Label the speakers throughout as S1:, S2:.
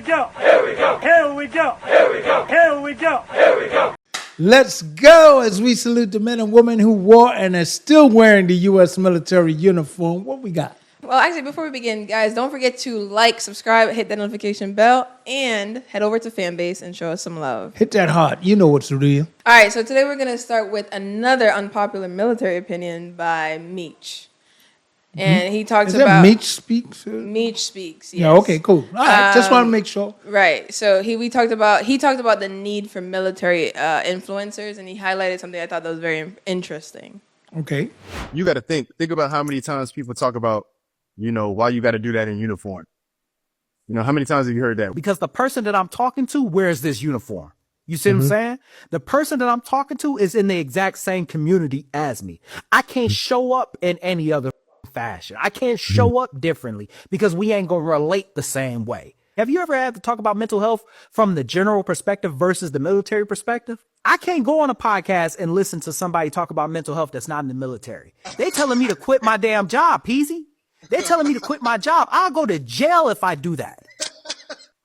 S1: go. Here we go. Here we go. Here we go. Here we go. Here we go.
S2: Let's go as we salute the men and women who wore and are still wearing the U.S. military uniform. What we got?
S3: Well, actually, before we begin, guys, don't forget to like, subscribe, hit that notification bell, and head over to Fanbase and show us some love.
S2: Hit that heart. You know what's real.
S3: All right, so today we're going to start with another unpopular military opinion by Meech. And he talks
S2: Is
S3: about...
S2: that Meech Speaks?
S3: Meech Speaks, yes.
S2: Yeah, okay, cool. All right, just want to make sure.
S3: Right. So he talked about the need for military influencers, and he highlighted something I thought that was very interesting.
S2: Okay.
S4: You got to think about how many times people talk about, why you got to do that in uniform. How many times have you heard that?
S5: Because the person that I'm talking to wears this uniform. You see what I'm saying? The person that I'm talking to is in the exact same community as me. I can't show up in any other fashion. I can't show up differently because we ain't going to relate the same way. Have you ever had to talk about mental health from the general perspective versus the military perspective? I can't go on a podcast and listen to somebody talk about mental health that's not in the military. They telling me to quit my damn job, Peasy. They're telling me to quit my job. I'll go to jail if I do that.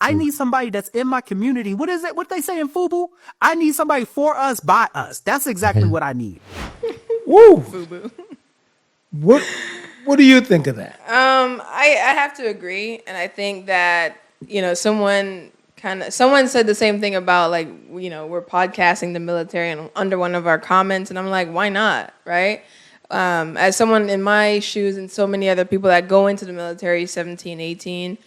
S5: I need somebody that's in my community. What is it? What they say in FUBU? I need somebody for us, by us. That's exactly what I need.
S2: Woo.
S3: FUBU.
S2: What do you think of that?
S3: I have to agree, and I think that someone said the same thing about we're podcasting the military and under one of our comments, and I'm like, why not, right? As someone in my shoes and so many other people that go into the military 17, 18,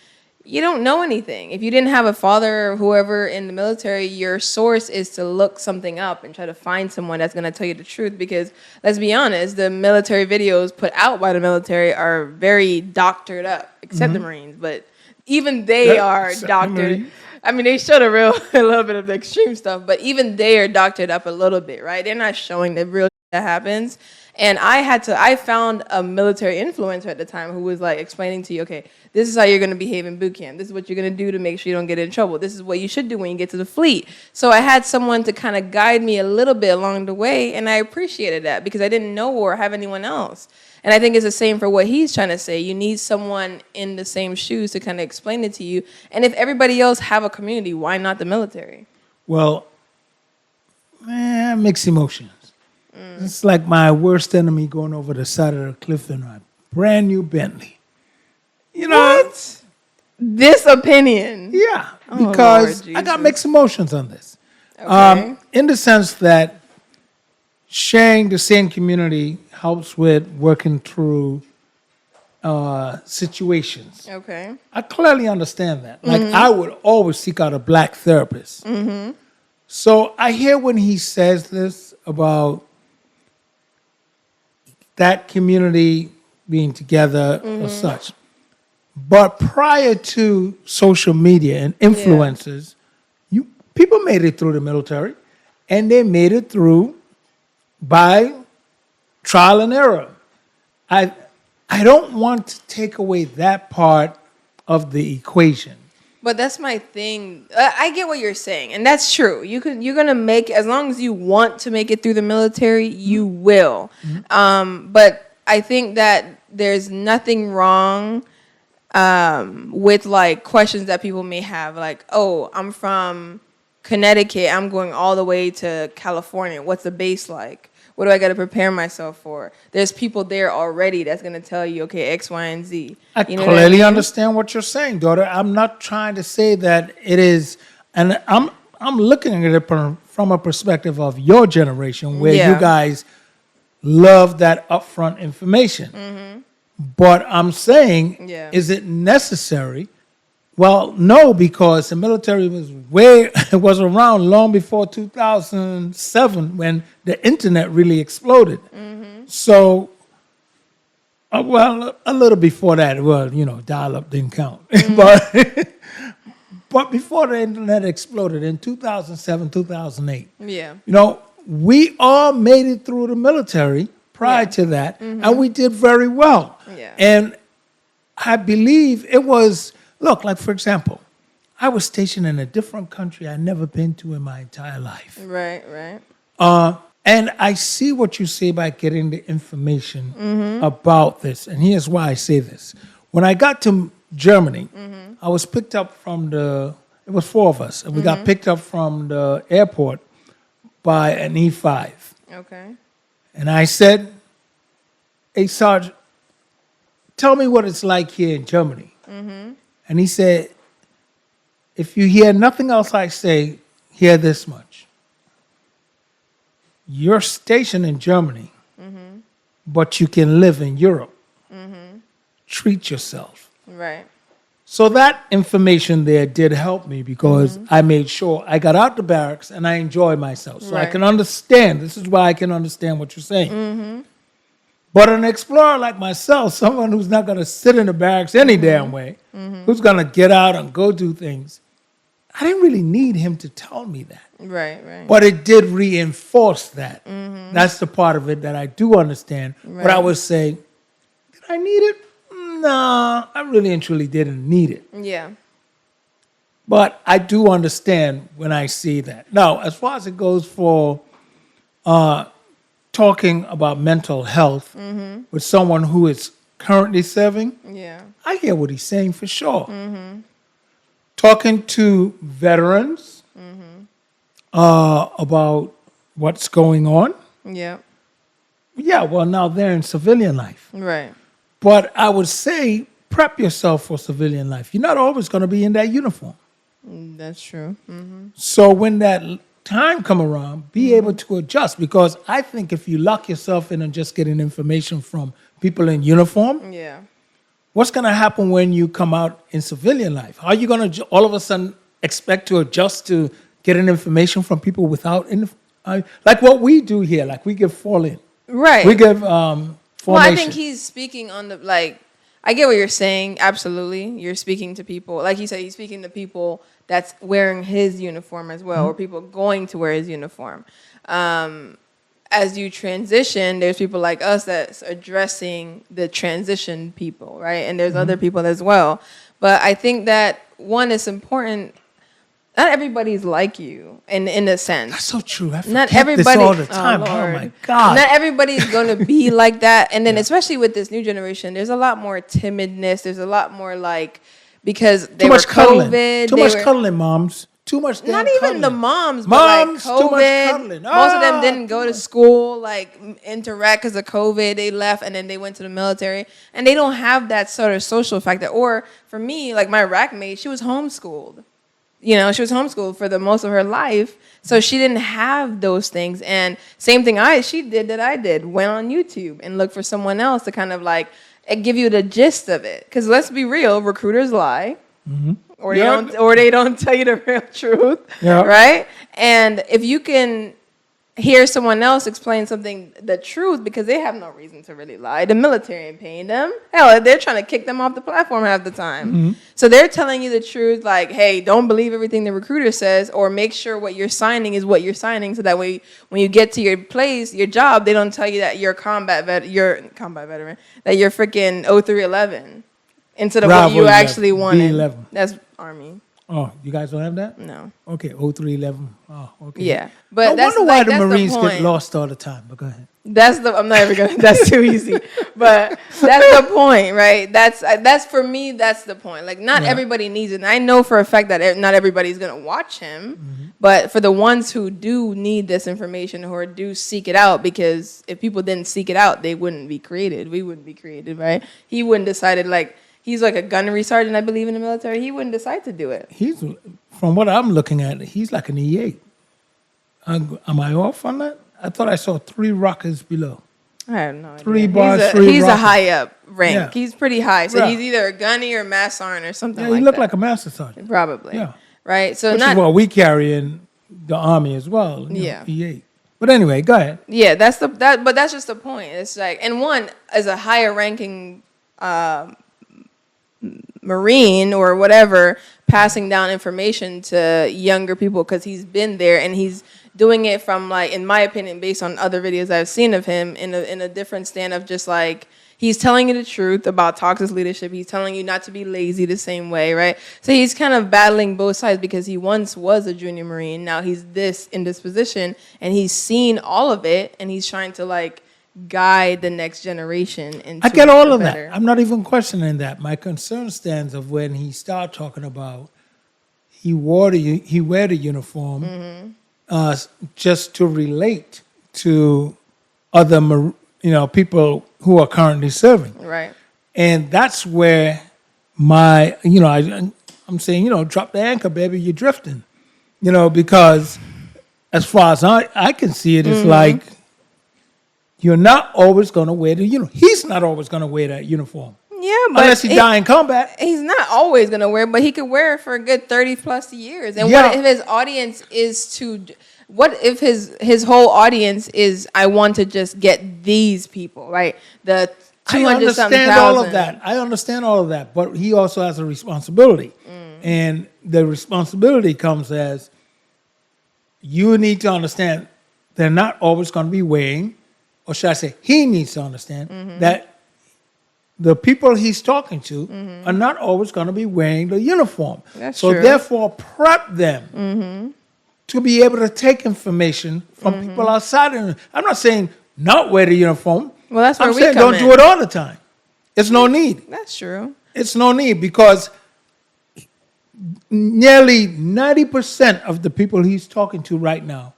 S3: you don't know anything. If you didn't have a father or whoever in the military, your source is to look something up and try to find someone that's going to tell you the truth. Because let's be honest, the military videos put out by the military are very doctored up, except the Marines. But even they are doctored. I mean, they showed a little bit of the extreme stuff, but even they are doctored up a little bit, right? They're not showing the real that happens. And I found a military influencer at the time who was like explaining to you, okay, this is how you're going to behave in boot camp. This is what you're going to do to make sure you don't get in trouble. This is what you should do when you get to the fleet. So I had someone to kind of guide me a little bit along the way, and I appreciated that because I didn't know or have anyone else. And I think it's the same for what he's trying to say. You need someone in the same shoes to kind of explain it to you. And if everybody else have a community, why not the military?
S2: Well, mixed emotions. It's like my worst enemy going over the side of the cliff in a brand new Bentley.
S3: What? This opinion?
S2: Yeah,
S3: Oh,
S2: because
S3: Lord
S2: I got
S3: Jesus.
S2: mixed emotions on this.
S3: Okay.
S2: In the sense that sharing the same community helps with working through situations.
S3: Okay.
S2: I clearly understand that. Like, I would always seek out a black therapist. So I hear when he says this about that community being together or such. But prior to social media and influencers, people made it through the military, and they made it through by trial and error. I don't want to take away that part of the equation.
S3: But that's my thing. I get what you're saying, and that's true. You're gonna make, as long as you want to make it through the military, you will. But I think that there's nothing wrong with like questions that people may have, like, oh, I'm from Connecticut, I'm going all the way to California. What's the base like? What do I got to prepare myself for? There's people there already that's going to tell you, okay, X, Y, and Z.
S2: I
S3: You know
S2: clearly
S3: what I mean?
S2: understand what you're saying, daughter. I'm not trying to say that it is, and I'm looking at it from a perspective of your generation, where
S3: Yeah.
S2: you guys love that upfront information. But I'm saying,
S3: Yeah.
S2: is it necessary? Well, no, because the military was around long before 2007 when the internet really exploded. So, a little before that, dial-up didn't count. But before the internet exploded in 2007, 2008,
S3: Yeah.
S2: we all made it through the military prior to that, and we did very well.
S3: Yeah.
S2: And I believe it was, look, like for example, I was stationed in a different country I'd never been to in my entire life.
S3: Right, right.
S2: And I see what you say by getting the information about this. And here's why I say this. When I got to Germany, I was picked up from the It was 4 of us, and we got picked up from the airport by an E5.
S3: Okay.
S2: And I said, "Hey, Sarge, tell me what it's like here in Germany." And he said, "If you hear nothing else I say, hear this much. You're stationed in Germany, but you can live in Europe. Treat yourself."
S3: Right.
S2: So that information there did help me because I made sure I got out the barracks and I enjoyed myself. So I
S3: Right.
S2: can understand. This is why I can understand what you're saying. But an explorer like myself, someone who's not going to sit in the barracks any damn way, who's going to get out and go do things, I didn't really need him to tell me that.
S3: Right. Right.
S2: But it did reinforce that. That's the part of it that I do understand. But I
S3: Right.
S2: would say, did I need it? No, I really and truly didn't need it.
S3: Yeah.
S2: But I do understand when I see that. Now, as far as it goes for talking about mental health with someone who is currently serving,
S3: Yeah.
S2: I hear what he's saying for sure. Talking to veterans about what's going on,
S3: Yeah.
S2: yeah, well, now they're in civilian life.
S3: Right.
S2: But I would say prep yourself for civilian life. You're not always going to be in that uniform.
S3: That's true.
S2: So when that time come around, be able to adjust. Because I think if you lock yourself in and just getting information from people in uniform,
S3: Yeah.
S2: what's going to happen when you come out in civilian life? Are you going to all of a sudden expect to adjust to getting information from people without, like what we do here, like we give fall-in.
S3: Right.
S2: We give
S3: Well,
S2: formation.
S3: I think he's speaking on the like. I get what you're saying. Absolutely, you're speaking to people. Like you said, he's speaking to people that's wearing his uniform as well, or people going to wear his uniform. As you transition, there's people like us that's addressing the transition people, right? And there's other people as well. But I think that one is important. Not everybody's like you, in a sense.
S2: That's so true. I
S3: Not
S2: forget
S3: everybody.
S2: this all the time. Oh,
S3: Lord.
S2: my God.
S3: Not everybody's going to be like that. And then, especially with this new generation, there's a lot more timidness. There's a lot more like because they
S2: Too
S3: were
S2: much cuddling.
S3: COVID.
S2: Too
S3: they
S2: much
S3: were,
S2: cuddling, moms. Too much damn
S3: Not even
S2: cuddling.
S3: the moms,
S2: Moms,
S3: but like
S2: too much
S3: COVID.
S2: cuddling.
S3: Most of them
S2: Ah,
S3: didn't go to school, like interact because of COVID. They left and then they went to the military, and they don't have that sort of social factor. Or for me, like my rack mate, she was homeschooled. You know, she was homeschooled for the most of her life, so she didn't have those things. And same thing she did that I did, went on YouTube and looked for someone else to kind of like give you the gist of it. Because let's be real, recruiters lie, or they don't tell you the real truth,
S2: Yeah.
S3: right? And if you can hear someone else explain something, the truth, because they have no reason to really lie. The military ain't paying them. Hell, they're trying to kick them off the platform half the time. So they're telling you the truth, like, hey, don't believe everything the recruiter says, or make sure what you're signing is what you're signing, so that way when you get to your place, your job, they don't tell you that you're a combat veteran, that you're freaking 0311 instead of
S2: Bravo
S3: what you
S2: 11,
S3: actually wanted.
S2: B11.
S3: That's Army.
S2: Oh, you guys don't have that?
S3: No.
S2: Okay, 0311. Oh, okay.
S3: Yeah, but
S2: I
S3: that's
S2: wonder why
S3: like,
S2: the
S3: that's
S2: Marines
S3: the
S2: get
S3: point.
S2: lost all the time. But go ahead.
S3: I'm not even gonna. That's too easy. But that's the point, right? That's for me. That's the point. Like, not
S2: Yeah.
S3: everybody needs it. And I know for a fact that not everybody's gonna watch him. But for the ones who do need this information, or do seek it out, because if people didn't seek it out, they wouldn't be created. We wouldn't be created, right? He wouldn't decided like he's like a gunnery sergeant, I believe, in the military. He wouldn't decide to do it.
S2: He's, from what I'm looking at, he's like an E8. Am I off on that? I thought I saw 3 rockets below.
S3: I have no idea.
S2: 3 bars,
S3: He's a,
S2: 3
S3: he's a
S2: rockets.
S3: high up rank.
S2: Yeah.
S3: He's pretty high. So
S2: Yeah.
S3: he's either a gunny or mass sergeant or something
S2: Yeah,
S3: like
S2: he looked
S3: that.
S2: like a master sergeant.
S3: Probably.
S2: Yeah.
S3: Right. So
S2: Which
S3: not
S2: is what we carry in the Army as well. you know,
S3: Yeah.
S2: E8. But anyway, go ahead.
S3: yeah, but that's just the point. It's like, and one as a higher ranking Marine or whatever, passing down information to younger people because he's been there and he's doing it from, like, in my opinion, based on other videos I've seen of him, in a different stand of just like, he's telling you the truth about toxic leadership. He's telling you not to be lazy the same way, right? So he's kind of battling both sides because he once was a junior Marine. Now he's in this position, and he's seen all of it, and he's trying to like guide the next generation into
S2: I get all
S3: the
S2: of
S3: better.
S2: that. I'm not even questioning that. My concern stands of when he started talking about he wear the uniform just to relate to other people who are currently serving.
S3: Right.
S2: And that's where I'm saying, drop the anchor, baby, you're drifting. Because as far as I can see it, it's like you're not always going to wear the uniform. He's not always going to wear that uniform.
S3: Yeah, but
S2: unless he die in combat.
S3: He's not always going to wear it, but he could wear it for a good 30 plus years. And
S2: Yeah.
S3: what if his audience is what if his whole audience is, I want to just get these people, right? The 200 something thousand.
S2: I understand all of that, but he also has a responsibility. And the responsibility comes as you need to understand they're not always going to be wearing, or should I say, he needs to understand that the people he's talking to are not always going to be wearing the uniform.
S3: That's
S2: so
S3: true.
S2: therefore, prep them to be able to take information from people outside. I'm not saying not wear the uniform.
S3: Well, that's where
S2: I'm
S3: we
S2: saying
S3: come
S2: don't
S3: in.
S2: do it all the time. It's no need.
S3: That's true.
S2: It's no need because nearly 90% of the people he's talking to right now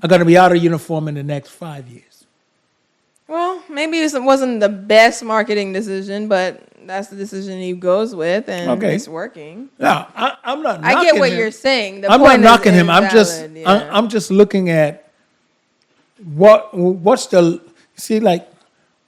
S2: are going to be out of uniform in the next 5 years.
S3: Well, maybe it wasn't the best marketing decision, but that's the decision he goes with, and it's working.
S2: Yeah, I'm not.
S3: I get what
S2: him.
S3: you're saying. The
S2: I'm
S3: point
S2: not knocking
S3: is
S2: him.
S3: valid, yeah.
S2: I'm just looking at what's the like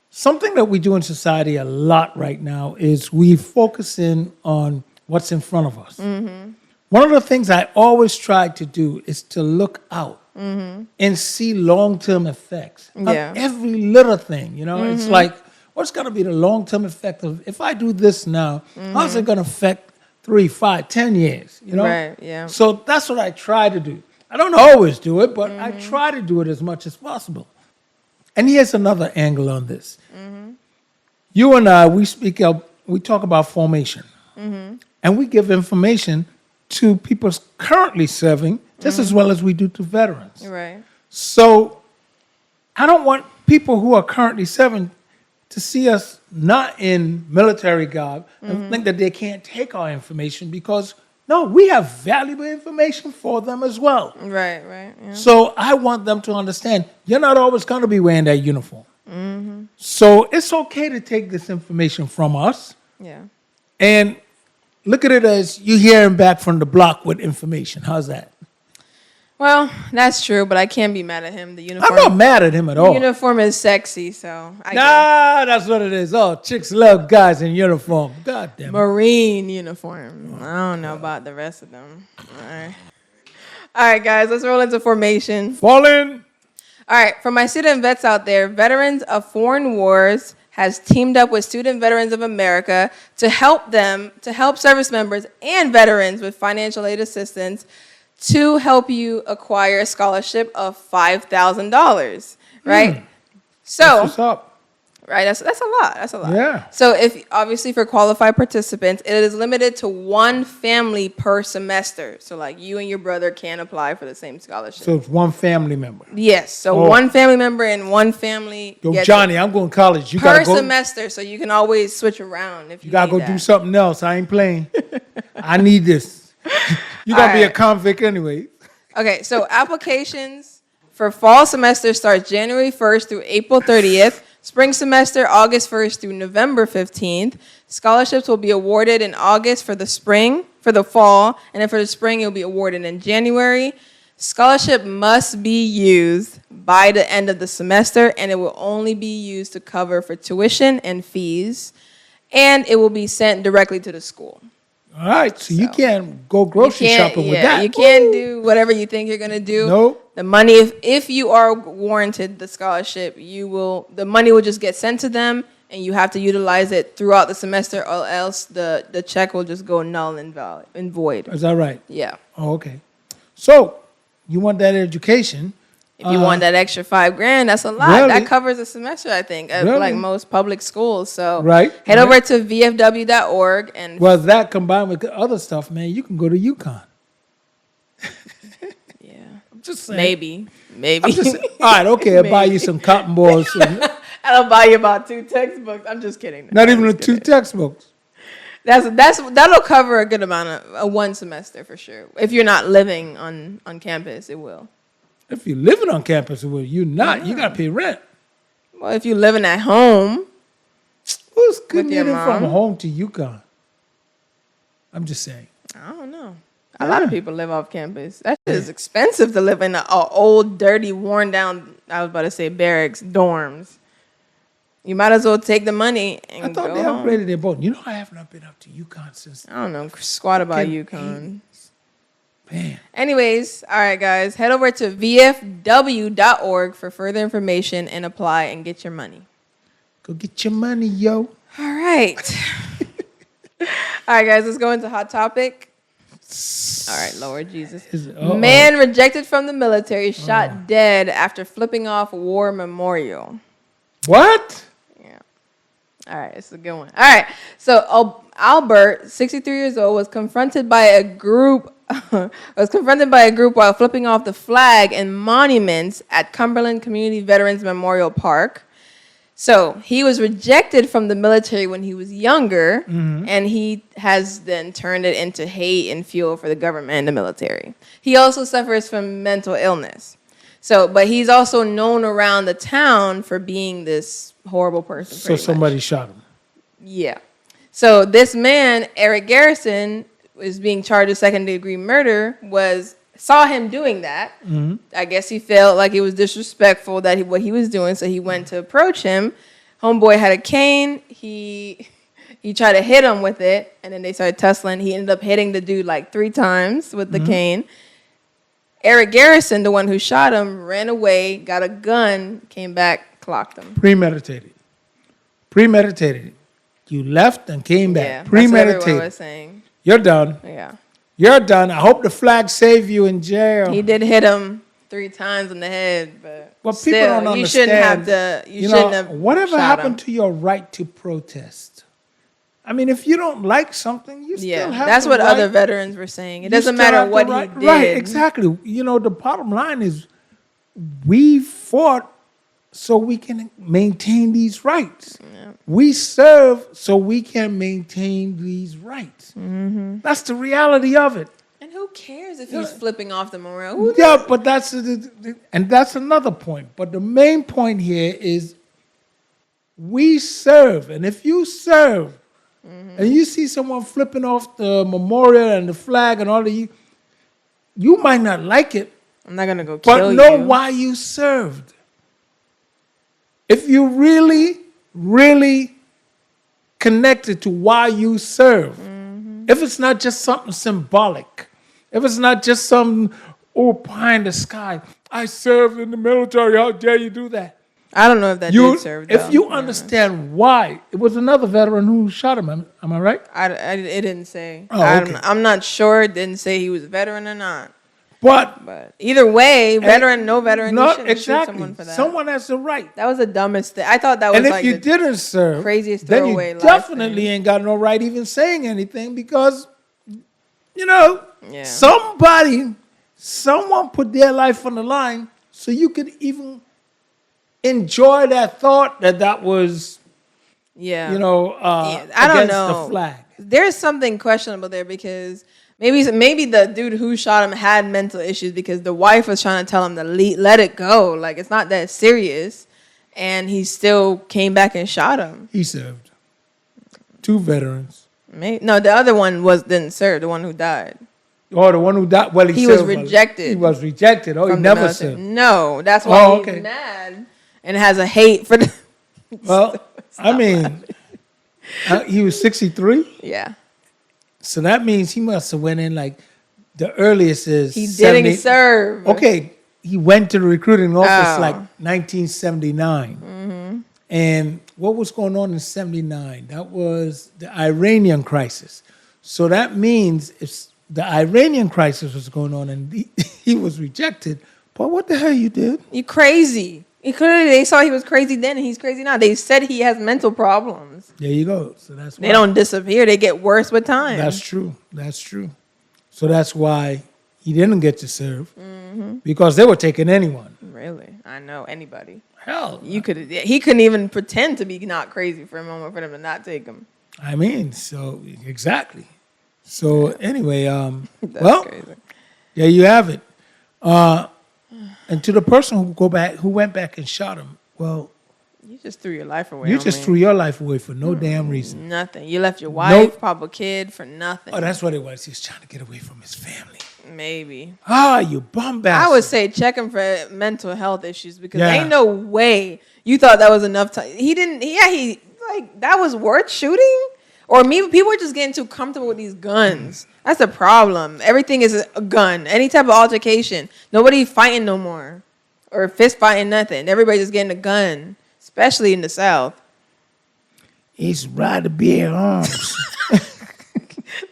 S2: something that we do in society a lot right now is we focus in on what's in front of us. One of the things I always try to do is to look out and see long-term effects of every little thing. It's like, what's going to be the long-term effect of if I do this now? How's it going to affect 3, 5, 10 years?
S3: Right, yeah.
S2: So that's what I try to do. I don't always do it, but I try to do it as much as possible. And here's another angle on this. You and I, we talk about formation, and we give information to people currently serving just as well as we do to veterans.
S3: Right.
S2: So I don't want people who are currently serving to see us not in military garb and think that they can't take our information because, no, we have valuable information for them as well.
S3: Right. Yeah.
S2: So I want them to understand you're not always going to be wearing that uniform. So it's okay to take this information from us
S3: Yeah.
S2: and look at it as you hearing back from the block with information. How's that?
S3: Well, that's true, but I can't be mad at him. The uniform.
S2: I'm not mad at him at all.
S3: Uniform is sexy, so I get
S2: That's what it is. Oh, chicks love guys in uniform. God damn it.
S3: Marine uniform. I don't know about the rest of them. All right, guys, let's roll into formation.
S2: Falling.
S3: All right, for my student vets out there, Veterans of Foreign Wars has teamed up with Student Veterans of America to help service members and veterans with financial aid assistance to help you acquire a scholarship of $5,000, right? So,
S2: What's up?
S3: right, that's a lot. That's a lot.
S2: Yeah.
S3: So, if obviously for qualified participants, it is limited to one family per semester. So, like you and your brother can apply for the same scholarship.
S2: So it's one family member.
S3: Yes. So one family member and one family.
S2: Yo,
S3: gets
S2: Johnny, I'm going to college. You
S3: per
S2: gotta go.
S3: semester, so you can always switch around if you
S2: You gotta
S3: need
S2: go do
S3: that.
S2: something else. I ain't playing. I need this. You gotta be a
S3: Alright.
S2: convict anyway.
S3: Okay, so applications for fall semester starts January 1st through April 30th. Spring semester, August 1st through November 15th. Scholarships will be awarded in August for the fall, and then for the spring, it will be awarded in January. Scholarship must be used by the end of the semester, and it will only be used to cover for tuition and fees, and it will be sent directly to the school.
S2: All right, so you can't go grocery shopping with that.
S3: You can't do whatever you think you're gonna do.
S2: Nope.
S3: The money, if you are warranted the scholarship, the money will just get sent to them, and you have to utilize it throughout the semester, or else the check will just go null and void.
S2: Is that right?
S3: Yeah.
S2: Oh, okay. So you want that education.
S3: If you want that extra $5,000, that's a lot.
S2: Really?
S3: That covers a semester, I think, at
S2: Really?
S3: like most public schools. So
S2: Right,
S3: head
S2: right.
S3: over to vfw.org and
S2: Well, that combined with the other stuff, man, you can go to UConn.
S3: yeah,
S2: I'm just saying.
S3: maybe.
S2: I'm just saying. All right, okay, I'll buy you some cotton balls. And
S3: I'll buy you about 2 textbooks. I'm just kidding.
S2: not even the 2 textbooks.
S3: That'll cover a good amount of one semester for sure. If you're not living on campus, it will.
S2: If you're living on campus, well, you're not. You got to pay rent.
S3: Well, if you're living at home,
S2: Who's
S3: your
S2: commuting from
S3: mom?
S2: home to UConn? I'm just saying.
S3: I don't know. A lot of people live off campus. That shit is expensive to live in a old, dirty, worn down, I was about to say barracks, dorms. You might as well take the money and
S2: I thought
S3: go
S2: they
S3: home.
S2: upgraded their boat. You know, I have not been up to UConn since.
S3: I don't know. Squat about
S2: Can-
S3: UConn.
S2: Man,
S3: Anyways, all right, guys. Head over to vfw.org for further information and apply and get your money.
S2: go get your money, yo.
S3: All right. All right, guys. Let's go into Hot Topic. All right, Lord Jesus. Man rejected from the military, shot dead after flipping off war memorial.
S2: What?
S3: Yeah. All right, it's a good one. All right. So Albert, 63 years old, was confronted by a group while flipping off the flag and monuments at Cumberland Community Veterans Memorial Park. So he was rejected from the military when he was younger, and he has then turned it into hate and fuel for the government and the military. He also suffers from mental illness. So, but he's also known around the town for being this horrible person.
S2: So
S3: pretty
S2: somebody
S3: much.
S2: shot him.
S3: Yeah. So this man, Eric Garrison, was being charged with second-degree murder, saw him doing that. I guess he felt like it was disrespectful that what he was doing, so he went to approach him. Homeboy had a cane. He tried to hit him with it, and then they started tussling. He ended up hitting the dude like 3 times with the cane. Eric Garrison, the one who shot him, ran away, got a gun, came back, clocked him.
S2: Premeditated. You left and came back.
S3: Yeah, that's what everyone
S2: Premeditated.
S3: was saying.
S2: You're done.
S3: Yeah.
S2: You're done. I hope the flag saved you in jail.
S3: He did hit him 3 times in the head, but
S2: Well, people
S3: still,
S2: don't
S3: you shouldn't have
S2: understand,
S3: to. You shouldn't have.
S2: whatever
S3: shot
S2: happened
S3: him.
S2: to your right to protest? I mean, if you don't like something, you still
S3: Yeah,
S2: have
S3: that's
S2: the
S3: what
S2: right.
S3: other veterans were saying. It
S2: You
S3: doesn't
S2: still
S3: matter
S2: have the
S3: what
S2: right.
S3: he did.
S2: Right, exactly. You know, the bottom line is we fought so we can maintain these rights. We serve so we can maintain these rights. That's the reality of it.
S3: And who cares if he's flipping off the memorial? Who
S2: Yeah, but that's another point. But the main point here is we serve, and if you serve, and you see someone flipping off the memorial and the flag and all of you might not like it,
S3: I'm not gonna go kill
S2: but
S3: you.
S2: know why you served. If you really, really connected to why you serve, if it's not just something symbolic, if it's not just some pie in the sky, I served in the military, how dare you do that?
S3: I don't know if that did serve.
S2: If
S3: though.
S2: you understand why, it was another veteran who shot him. Am I right?
S3: it didn't say.
S2: Oh, okay.
S3: I'm not sure. It didn't say he was a veteran or not.
S2: But
S3: But either way, veteran, no veteran, you
S2: not
S3: shouldn't shoot
S2: exactly.
S3: someone for that.
S2: Someone has the right.
S3: That was the dumbest thing. I thought that was
S2: And if
S3: like
S2: you
S3: the
S2: didn't serve,
S3: craziest
S2: then you
S3: throwaway life
S2: definitely
S3: thing.
S2: ain't got no right even saying anything because, you know,
S3: Yeah.
S2: someone put their life on the line so you could even enjoy that thought that was,
S3: Yeah.
S2: you know,
S3: I don't
S2: against
S3: know.
S2: the flag.
S3: There's something questionable there because maybe the dude who shot him had mental issues because the wife was trying to tell him to let it go. Like, it's not that serious. And he still came back and shot him.
S2: He served. 2 veterans.
S3: No, the other one didn't serve, the one who died.
S2: Oh, the one who died. Well,
S3: He was
S2: served.
S3: rejected
S2: He was rejected. Oh, he
S3: from the
S2: never
S3: military.
S2: served.
S3: No, that's why
S2: Oh,
S3: he's
S2: okay.
S3: mad and has a hate for the...
S2: Well, I mean, he was 63.
S3: Yeah.
S2: So that means he must have went in like the earliest is
S3: He
S2: 70
S3: didn't serve.
S2: Okay, he went to the recruiting office
S3: Oh.
S2: like 1979. And what was going on in 79? That was the Iranian crisis. So that means if the Iranian crisis was going on and he was rejected, but what the hell you did?
S3: You crazy. They saw he was crazy then and he's crazy now. They said he has mental problems.
S2: There you go. So that's why.
S3: They don't disappear. They get worse with time.
S2: That's true. That's true. So that's why he didn't get to serve because they were taking anyone.
S3: Really? I know anybody.
S2: Hell,
S3: He couldn't even pretend to be not crazy for a moment for them to not take him.
S2: I mean, so exactly. So anyway,
S3: That's
S2: well,
S3: crazy.
S2: there you have it. And to the person who went back and shot him, well,
S3: You just threw your life away.
S2: you
S3: on
S2: just
S3: me.
S2: threw your life away for no damn reason.
S3: Nothing. You left your wife, probably kid for nothing.
S2: Oh, that's what it was. He was trying to get away from his family.
S3: Maybe.
S2: Ah, you bum bastard.
S3: I would say check him for mental health issues because
S2: Yeah.
S3: ain't no way you thought that was enough time. He didn't. Yeah, he like that was worth shooting. Or maybe people are just getting too comfortable with these guns. That's the problem. Everything is a gun. Any type of altercation. Nobody fighting no more. Or fist fighting, nothing. Everybody just getting a gun. Especially in the South.
S2: He's right to be in arms.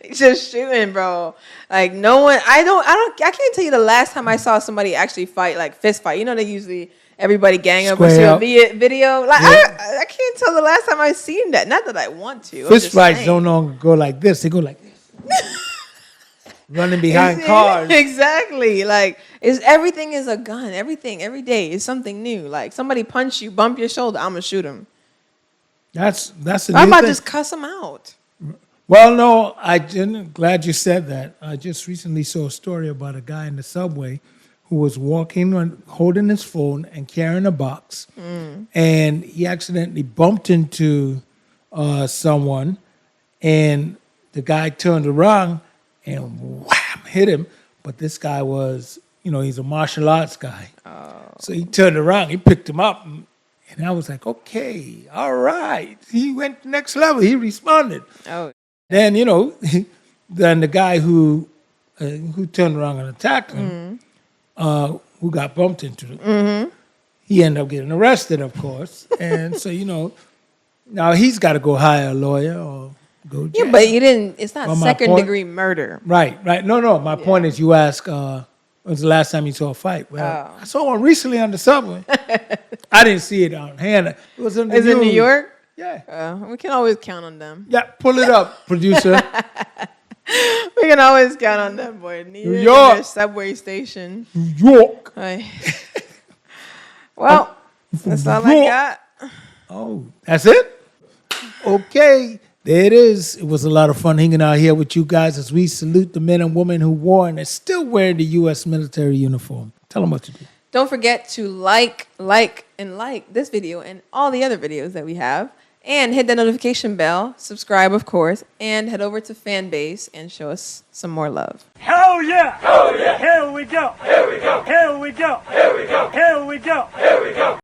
S3: He's just shooting, bro. Like no one I can't tell you the last time I saw somebody actually fight, like fist fight. You know they usually everybody gang up or see
S2: Square
S3: a video. Like I can't tell the last time I've seen that. Not that I want to. I'm
S2: Fist
S3: just
S2: fights
S3: saying.
S2: don't longer go like this. They go like this. Running behind cars.
S3: Exactly. Like everything is a gun. Everything every day is something new. Like somebody punch you, bump your shoulder, I'm gonna shoot him.
S2: That's the
S3: I'm
S2: new
S3: about to
S2: thing.
S3: just cuss him out.
S2: Well, no, I didn't. Glad you said that. I just recently saw a story about a guy in the subway who was walking, holding his phone and carrying a box, and he accidentally bumped into someone, and the guy turned around and wham, hit him. But this guy was, he's a martial arts guy. So he turned around, he picked him up, and I was like, okay, all right. He went next level. He responded.
S3: Oh.
S2: Then, then the guy who turned around and attacked him, who got bumped into it, he ended up getting arrested, of course. And so, now he's got to go hire a lawyer or go to jail.
S3: Yeah, but you didn't. It's not
S2: Well, my
S3: second
S2: point-
S3: degree murder.
S2: Right. No. My point is you ask, when was the last time you saw a fight? Well, I saw one recently on the subway. I didn't see it on hand. It was in the
S3: Is it New
S2: news.
S3: York?
S2: Yeah.
S3: We can always count on them.
S2: Yeah, pull it up, producer.
S3: We can always count on them, boy. New
S2: York.
S3: subway station.
S2: New York.
S3: Right. Well, that's all I
S2: York.
S3: got.
S2: Oh, that's it? Okay, there it is. It was a lot of fun hanging out here with you guys as we salute the men and women who wore and are still wearing the U.S. military uniform. Tell them what to do.
S3: Don't forget to like this video and all the other videos that we have. And hit the notification bell, subscribe, of course, and head over to Fanbase and show us some more love.
S1: Hell yeah! Hell yeah! Here we go! Here we go! Here we go! Here we go! Here we go! Here we go!